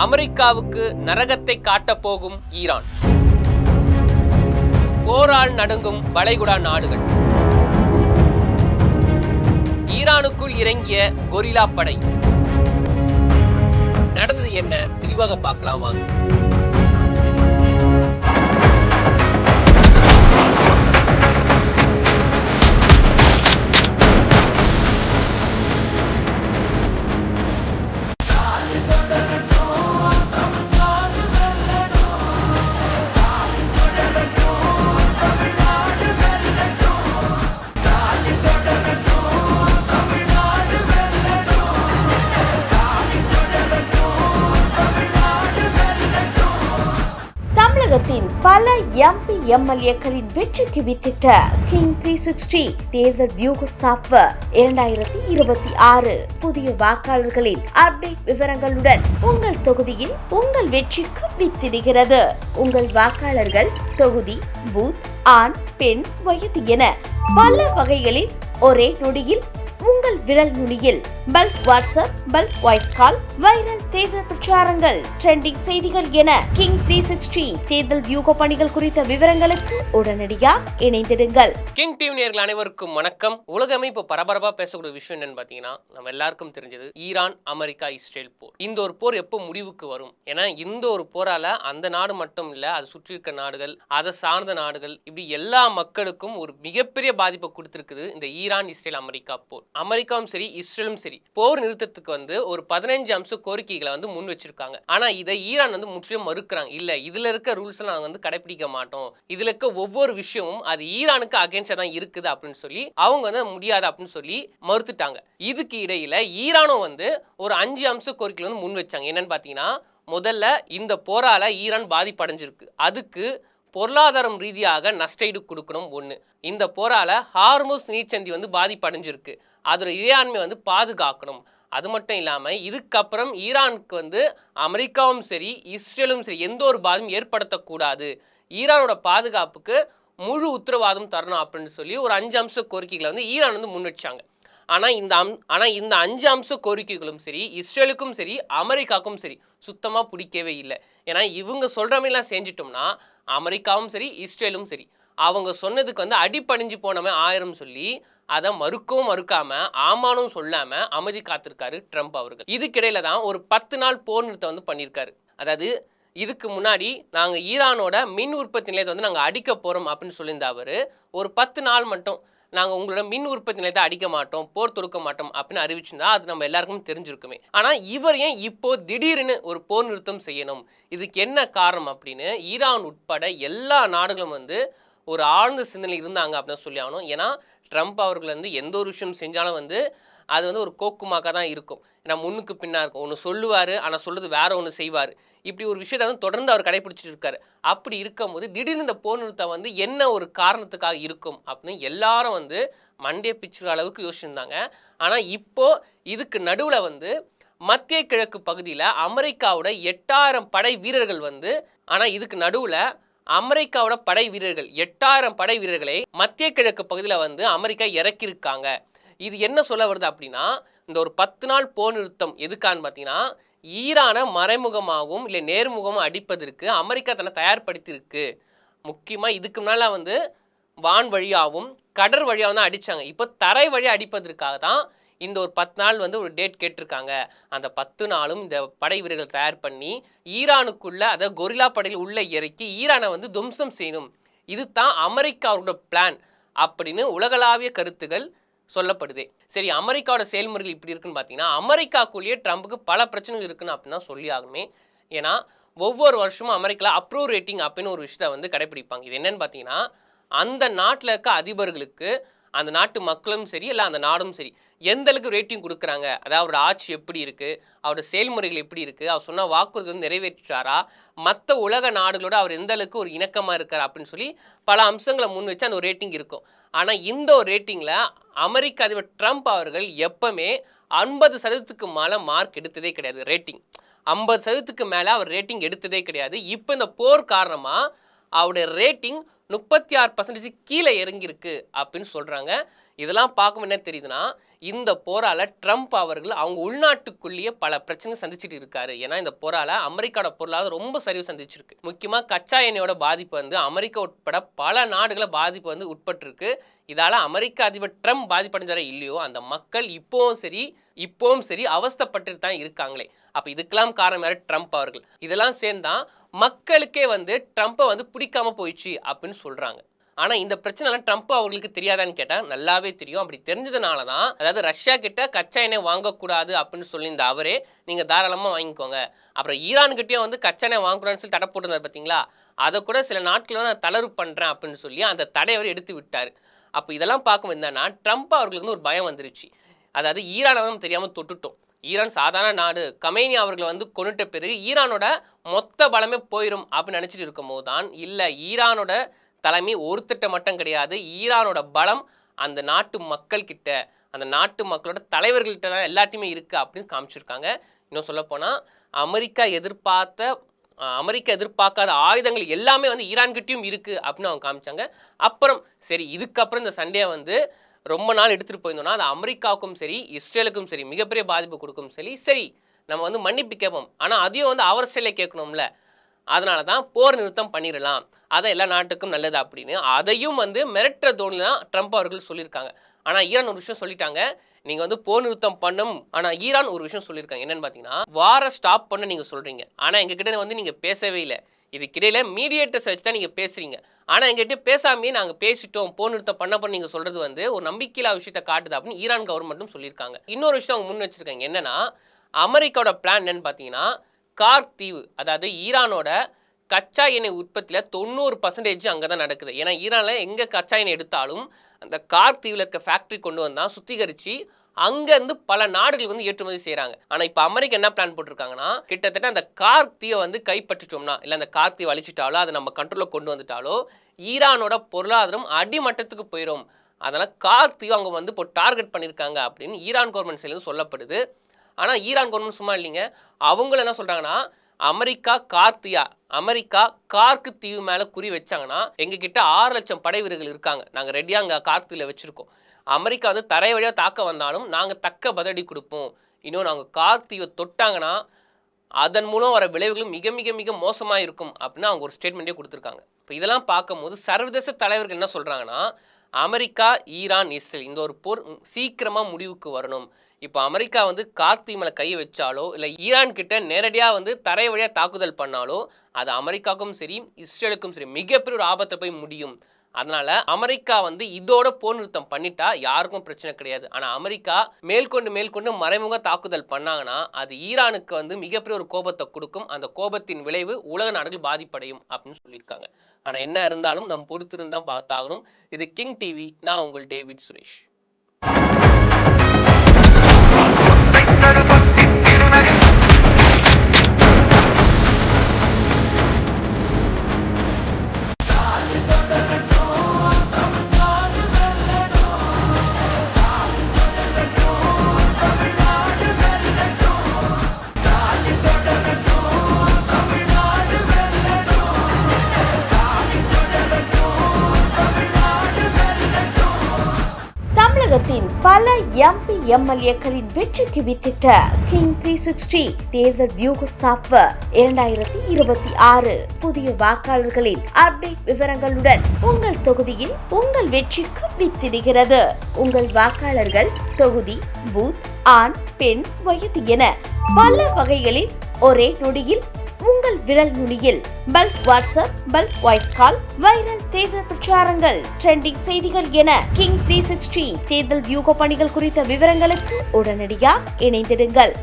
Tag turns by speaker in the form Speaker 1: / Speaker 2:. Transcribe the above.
Speaker 1: அமெரிக்காவுக்கு நரகத்தை காட்டப் போகும் ஈரான். போரால் நடுங்கும் வளைகுடா நாடுகள். ஈரானுக்குள் இறங்கிய கொரில்லா படை. நடந்தது என்ன தெளிவாக பார்க்கலாம் வாங்க.
Speaker 2: தமிழகத்தின் பல எம்பி எம்எல்ஏக்களின் வெற்றிக்கு வித்திட்ட கிங் 360 தேர்தல் வியூக சாப்ட்வேர் 2026 புதிய வாக்காளர்களின் அப்டேட் விவரங்களுடன் உங்கள் தொகுதியில் உங்கள் வெற்றிக்கு வித்திடுகிறது. உங்கள் வாக்காளர்கள் தொகுதி, பூத், ஆண், பெண், வயது என பல வகைகளில் ஒரே நொடியில் உங்கள் விரல் நுனியில் bulk WhatsApp, bulk voice call, viral தேர்தல் பிரச்சாரங்கள், ட்ரெண்டிங் செய்திகள் என கிங் 360 தேர்தல் வியூக பணிகள் குறித்த விவரங்களுக்கு உடனடியாக இணைந்திடுங்கள்.
Speaker 1: கிங் டிவி நேயர்கள் அனைவருக்கும் வணக்கம். உலகமே இப்போ பரபரப்பா பேசக்கூடிய விஷயம் என்னன்னு பாத்தீங்கன்னா, நம்ம எல்லாருக்கும் தெரிஞ்சது ஈரான், அமெரிக்கா, இஸ்ரேல் போர். இந்த ஒரு போர் எப்போ முடிவுக்கு வரும்? ஏன்னா இந்த ஒரு போரால அந்த நாடு மட்டும் இல்ல, அது சுற்றி இருக்க நாடுகள், அதை சார்ந்த நாடுகள், இப்படி எல்லா மக்களுக்கும் ஒரு மிகப்பெரிய பாதிப்பை கொடுத்திருக்குது இந்த ஈரான், இஸ்ரேல், அமெரிக்கா போர். அமெரிக்காவும் சரி, இஸ்ரேலும் சரி, போர் நிறுத்தத்துக்கு ஒரு 15 அம்ச கோரிக்கைகளை முன் வச்சிருக்காங்க. ஆனா இதை ஈரான் முற்றிலும் மறுக்கிறாங்க. இல்ல, இதுல இருக்க ரூல்ஸ் நாங்க கடைபிடிக்க மாட்டோம், இதுல இருக்க ஒவ்வொரு விஷயமும் அது ஈரானுக்கு அகேன்ஸ்டா தான் இருக்குது அப்படின்னு சொல்லி அவங்க முடியாது அப்படின்னு சொல்லி மறுத்துட்டாங்க. இதுக்கு இடையில ஈரானும் ஒரு 5 அம்ச கோரிக்கைகளை முன் வச்சாங்க. என்னன்னு பாத்தீங்கன்னா, முதல்ல இந்த போரால ஈரான் பாதிப்படைஞ்சிருக்கு, அதுக்கு பொருளாதாரம் ரீதியாக நஷ்டஈடு கொடுக்கணும். ஒன்று, இந்த போரால ஹார்முஸ் நீர்ச்சந்தி பாதிப்படைஞ்சிருக்கு, அதோட இறையாண்மை பாதுகாக்கணும். அது மட்டும் இல்லாம இதுக்கப்புறம் ஈரானுக்கு அமெரிக்காவும் சரி, இஸ்ரேலும் சரி எந்த ஒரு பாதிப்பும் ஏற்படுத்தக்கூடாது, ஈரானோட பாதுகாப்புக்கு முழு உத்தரவாதம் தரணும் அப்படின்னு சொல்லி ஒரு 5 அம்ச கோரிக்கைகளை ஈரான் முன் வச்சாங்க. ஆனா இந்த 5 அம்ச கோரிக்கைகளும் சரி, இஸ்ரேலுக்கும் சரி, அமெரிக்காவுக்கும் சரி சுத்தமா பிடிக்கவே இல்லை. ஏன்னா இவங்க சொல்ற மாதிரிலாம் செஞ்சிட்டோம்னா அமெரிக்காவும் சரி, இஸ்ரேலும் சரி அவங்க சொன்னதுக்கு அடிப்பணிஞ்சு போனவன் 1000 சொல்லி அதை மறுக்கவும் மறுக்காம, ஆமானும் சொல்லாம அமைதி காத்திருக்காரு ட்ரம்ப் அவர்கள். இதுக்கிடையில தான் ஒரு 10 நாள் போர் நிறுத்தம் பண்ணியிருக்காரு. அதாவது இதுக்கு முன்னாடி நாங்கள் ஈரானோட மின் உற்பத்தி நிலையத்தை நாங்கள் அடிக்க போகிறோம் அப்படின்னு சொல்லியிருந்த அவர் ஒரு 10 நாள் மட்டும் நாங்கள் உங்களோட மின் உற்பத்தி நிலையத்தை அடிக்க மாட்டோம், போர் தொடுக்க மாட்டோம் அப்படின்னு அறிவிச்சிருந்தா அது நம்ம எல்லாருக்கும் தெரிஞ்சிருக்குமே. ஆனால் இவர் ஏன் இப்போ திடீர்னு ஒரு போர் நிறுத்தம் செய்யணும்? இதுக்கு என்ன காரணம் அப்படின்னு ஈரான் உட்பட எல்லா நாடுகளும் ஒரு ஆழ்ந்த சிந்தனை இருந்தாங்க அப்படின்னு சொல்லி ஆகணும். ஏன்னா ட்ரம்ப் அவர்கள் எந்த ஒரு விஷயம் செஞ்சாலும் அது ஒரு கோக்குமாக்காக தான் இருக்கும். ஏன்னா முன்னுக்கு பின்னா இருக்கும். ஒன்று சொல்லுவார், ஆனால் சொல்றது வேற ஒன்று செய்வார். இப்படி ஒரு விஷயத்தை தொடர்ந்து அவர் கடைபிடிச்சிட்டு இருக்காரு. அப்படி இருக்கும் போது திடீர்னு இந்த போர் நிறுத்தம் என்ன ஒரு காரணத்துக்காக இருக்கும் அப்படின்னு எல்லாரும் மண்டே பிச்சுற அளவுக்கு யோசிச்சிருந்தாங்க. ஆனால் இப்போ இதுக்கு நடுவில் மத்திய கிழக்கு பகுதியில் அமெரிக்காவோட 8000 படை வீரர்கள் ஆனால் இதுக்கு நடுவில் அமெரிக்காவோட படை வீரர்கள் 8000 படை வீரர்களை மத்திய கிழக்கு பகுதியில் அமெரிக்கா இறக்கியிருக்காங்க. இது என்ன சொல்ல வருது அப்படின்னா, இந்த ஒரு 10 நாள் போர் நிறுத்தம் எதுக்கான்னு பார்த்தீங்கன்னா, ஈரானை மறைமுகமாகவும் இல்லை நேர்முகமும் அடிப்பதற்கு அமெரிக்கா தன்னை தயார்படுத்தியிருக்கு. முக்கியமாக இதுக்கு முன்னால் வான் வழியாகவும் கடல் வழியாகவும் தான் அடித்தாங்க. இப்போ தரை வழியாக அடிப்பதற்காக தான் இந்த ஒரு 10 நாள் ஒரு டேட் கேட்டிருக்காங்க. அந்த 10 நாளும் இந்த படை வீரர்கள் தயார் பண்ணி ஈரானுக்குள்ள அதை கொரில்லா படையில் உள்ள இறக்கி ஈரானை துவம்சம் செய்யணும். இது தான் அமெரிக்காவோட பிளான் அப்படின்னு உலகளாவிய கருத்துகள் சொல்லப்படுது. சரி, அமெரிக்காவோட செயல்முறைகள் இப்படி இருக்குன்னு பார்த்தீங்கன்னா, அமெரிக்காக்குள்ளேயே ட்ரம்புக்கு பல பிரச்சனைகள் இருக்குன்னு அப்படின்னா சொல்லி ஆகுமே. ஏன்னா ஒவ்வொரு வருஷமும் அமெரிக்காவில் அப்ரூவ் ரேட்டிங் அப்படின்னு ஒரு விஷயத்தை கடைப்பிடிப்பாங்க. இது என்னன்னு பார்த்தீங்கன்னா, அந்த நாட்டில் இருக்க அதிபர்களுக்கு அந்த நாட்டு மக்களும் சரி இல்லை அந்த நாடும் சரி எந்த அளவுக்கு ரேட்டிங் கொடுக்குறாங்க, அதாவது அவரோட ஆட்சி எப்படி இருக்குது, அவரோட செயல்முறைகள் எப்படி இருக்குது, அவர் சொன்ன வாக்குறுதி நிறைவேற்றாரா, மற்ற உலக நாடுகளோட அவர் எந்த அளவுக்கு ஒரு இணக்கமாக இருக்கார் அப்படின்னு சொல்லி பல அம்சங்களை முன் வச்சு அந்த ஒரு ரேட்டிங் இருக்கும். ஆனால் இந்த ஒரு ரேட்டிங்கில் அமெரிக்க அதிபர் ட்ரம்ப் அவர்கள் எப்பவுமே 50% மேலே மார்க் எடுத்ததே கிடையாது. ரேட்டிங் 50% மேலே அவர் ரேட்டிங் எடுத்ததே கிடையாது. இப்போ இந்த போர் காரணமாக அவருடைய ரேட்டிங் 36% கீழே இறங்கியிருக்கு அப்படின்னு சொல்றாங்க. இதெல்லாம் பார்க்கும் என்ன தெரியுதுன்னா, இந்த போரால ட்ரம்ப் அவர்கள் அவங்க உள்நாட்டுக்குள்ளேயே பல பிரச்சனை சந்திச்சுட்டு இருக்காரு. ஏன்னா இந்த போரால அமெரிக்காவோட பொருளாதாரம் ரொம்ப சரிவு சந்திச்சிருக்கு. முக்கியமா கச்சா எண்ணெயோட பாதிப்பு வந்து அமெரிக்கா உட்பட பல நாடுகளை பாதிப்பு வந்து உட்பட்டிருக்கு. இதால அமெரிக்க அதிபர் ட்ரம்ப் பாதிப்படைஞ்சாரா இல்லையோ, அந்த மக்கள் இப்பவும் சரி அவஸ்தைப்பட்டு தான் இருக்காங்களே. அப்ப இதுக்கெல்லாம் காரணம் யாரு? ட்ரம்ப் அவர்கள். இதெல்லாம் சேர்ந்தா மக்களுக்கே வந்து ட்ரம்ப்பை வந்து பிடிக்காம போயிடுச்சு அப்படின்னு சொல்றாங்க. ஆனா இந்த பிரச்சனைலாம் ட்ரம்ப் அவர்களுக்கு தெரியாதான்னு கேட்டா நல்லாவே தெரியும். அப்படி தெரிஞ்சதுனால தான், அதாவது ரஷ்யா கிட்ட கச்சா எண்ணெய் வாங்கக்கூடாது அப்படின்னு சொல்லியிருந்த அவரே நீங்க தாராளமா வாங்கிக்கோங்க, அப்புறம் ஈரான்கிட்டயும் வந்து கச்சா எண்ணெய் வாங்கக்கூடாதுன்னு சொல்லி தடை போட்டிருந்தாரு பார்த்தீங்களா, அதை கூட சில நாட்கள் வந்து நான் தளர்வு பண்றேன் அப்படின்னு சொல்லி அந்த தடையை அவர் எடுத்து விட்டார். அப்போ இதெல்லாம் பார்க்கும்போது என்னன்னா, ட்ரம்ப் அவர்களுக்கு ஒரு பயம் வந்துருச்சு. அதாவது ஈரானை வந்து தெரியாம தொட்டுட்டோம். ஈரான் சாதாரண நாடு, கமேனி அவர்களை வந்து கொன்னுட்ட பிறகு ஈரானோட மொத்த பலமே போயிடும் அப்படின்னு நினைச்சிட்டு இருக்கும் போது தான், இல்ல ஈரானோட தலைமை ஒருத்திட்ட மட்டும் கிடையாது, ஈரானோட பலம் அந்த நாட்டு மக்கள் கிட்ட, அந்த நாட்டு மக்களோட தலைவர்கள்கிட்ட தான் எல்லாத்தையுமே இருக்கு அப்படின்னு காமிச்சிருக்காங்க. இன்னும் சொல்ல போனா அமெரிக்கா எதிர்பார்க்காத ஆயுதங்கள் எல்லாமே வந்து ஈரான்கிட்டயும் இருக்கு அப்படின்னு அவங்க காமிச்சாங்க. அப்புறம் சரி, இதுக்கப்புறம் இந்த சண்டையை வந்து ரொம்ப நாள் எடுத்துட்டு போயிருந்தோம்னா அது அமெரிக்காவுக்கும் சரி இஸ்ரேலுக்கும் சரி மிகப்பெரிய பாதிப்பு கொடுக்கும். சரி நம்ம வந்து மன்னிப்பு கேட்போம், ஆனால் அதையும் வந்து அவர் ஸ்டைலே கேட்கணும்ல, அதனால தான் போர் நிறுத்தம் பண்ணிடலாம், அதை எல்லா நாட்டுக்கும் நல்லது அப்படின்னு அதையும் வந்து மிரட்டுற தோணி தான் ட்ரம்ப் அவர்கள் சொல்லியிருக்காங்க. ஆனால் ஈரான் ஒரு விஷயம் சொல்லிட்டாங்க, நீங்கள் வந்து போர் நிறுத்தம் பண்ணும். ஆனால் ஈரான் ஒரு விஷயம் சொல்லியிருக்காங்க, என்னன்னு பார்த்தீங்கன்னா, வாரை ஸ்டாப் பண்ண நீங்கள் சொல்கிறீங்க, ஆனால் எங்ககிட்ட வந்து நீங்கள் பேசவே இல்லை, இதுக்கிடையில மீடியேட்டர்ஸ் வச்சு தான் நீங்கள் பேசுகிறீங்க, ஆனால் எங்ககிட்ட பேசாமே நாங்கள் பேசிட்டோம், போர் நிறுத்தம் பண்ண நீங்கள் சொல்கிறது வந்து ஒரு நம்பிக்கையில்லா விஷயத்தை காட்டுது அப்படின்னு ஈரான் கவர்மெண்ட்டும் சொல்லியிருக்காங்க. இன்னொரு விஷயம் அவங்க முன் வச்சிருக்காங்க, என்னன்னா அமெரிக்காவோட பிளான் என்னன்னு பார்த்தீங்கன்னா, கார்க் தீவு, அதாவது ஈரானோட கச்சா எண்ணெய் உற்பத்தியில் 90% அங்கே தான் நடக்குது. ஏன்னா ஈரானில் எங்கே கச்சா எண்ணெய் எடுத்தாலும் அந்த கார்க் தீவில் இருக்க ஃபேக்ட்ரி கொண்டு வந்தால் சுத்திகரித்து அங்கேருந்து பல நாடுகள் வந்து ஏற்றுமதி செய்கிறாங்க. ஆனால் இப்போ அமெரிக்கா என்ன பிளான் போட்டிருக்காங்கன்னா, கிட்டத்தட்ட அந்த கார்க் தீவை வந்து கைப்பற்றிட்டோம்னா, இல்லை அந்த கார்க் தீவை அழிச்சிட்டாலோ அதை நம்ம கண்ட்ரோலில் கொண்டு வந்துட்டாலோ ஈரானோட பொருளாதாரம் அடிமட்டத்துக்கு போயிடும். அதனால் கார்க் தீவை அவங்க வந்து இப்போ டார்கெட் பண்ணியிருக்காங்க அப்படின்னு ஈரான் கவர்மெண்ட் சைட்லேருந்து சொல்லப்படுது. ஆனால் ஈரான் கவர்மெண்ட் சும்மா இல்லைங்க, அவங்களும் என்ன சொல்கிறாங்கன்னா, அமெரிக்கா கார்க்கு தீவு மேலே குறி வச்சாங்கன்னா எங்ககிட்ட 6 லட்சம் படை வீரர்கள் இருக்காங்க, நாங்கள் ரெடியாக அங்கே கார்க் தீவில் வச்சுருக்கோம், அமெரிக்கா வந்து தரை வழியாக தாக்க வந்தாலும் நாங்கள் தக்க பதிலடி கொடுப்போம், இன்னும் நாங்கள் கார்க் தீவை தொட்டாங்கன்னா அதன் மூலம் வர விளைவுகளும் மிக மிக மிக மோசமாக இருக்கும் அப்படின்னு அவங்க ஒரு ஸ்டேட்மெண்ட்டே கொடுத்துருக்காங்க. இப்போ இதெல்லாம் பார்க்கும்போது சர்வதேச தலைவர்கள் என்ன சொல்கிறாங்கன்னா, அமெரிக்கா, ஈரான், இஸ்ரேல் இந்த ஒரு போர் சீக்கிரமாக முடிவுக்கு வரணும். இப்போ அமெரிக்கா வந்து கார்க் தீவு மேலே கை வச்சாலோ இல்லை ஈரான் கிட்ட நேரடியாக வந்து தரை வழியாக தாக்குதல் பண்ணாலோ அது அமெரிக்காவுக்கும் சரி இஸ்ரேலுக்கும் சரி மிகப்பெரிய ஒரு ஆபத்தை போய் முடியும். அதனால அமெரிக்கா வந்து இதோட போர் நிறுத்தம் பண்ணிட்டா யாருக்கும் பிரச்சனை கிடையாது. ஆனால் அமெரிக்கா மேற்கொண்டு மறைமுக தாக்குதல் பண்ணாங்கன்னா அது ஈரானுக்கு வந்து மிகப்பெரிய ஒரு கோபத்தை கொடுக்கும். அந்த கோபத்தின் விளைவு உலக நாடுகள் பாதிப்படையும் அப்படின்னு சொல்லியிருக்காங்க. ஆனால் என்ன இருந்தாலும் நம்ம பொறுத்திருந்தான் பார்த்தாகணும். இது கிங் டிவி, நான் உங்கள் டேவிட் சுரேஷ்.
Speaker 2: தமிழகத்தின் பல எம்பி எம்எல்ஏக்களின் வெற்றிக்கு வித்திட்ட கிங் 360 தேர்தல் வியூக சாப்ட்வேர் 2026 புதிய வாக்காளர்களின் அப்டேட் விவரங்களுடன் உங்கள் தொகுதியில் உங்கள் வெற்றிக்கு வித்திடுகிறது. உங்கள் வாக்காளர்கள் தொகுதி, பூத், ஆண், பெண், வயது என பல வகைகளில் ஒரே நொடியில் உங்கள் விரல் நுனியில் bulk WhatsApp, bulk voice call, viral தேர்தல் பிரச்சாரங்கள், ட்ரெண்டிங் செய்திகள் என கிங் 360 தேர்தல் வியூக பணிகள் குறித்த விவரங்களுக்கு உடனடியாக இணைந்திடுங்கள்.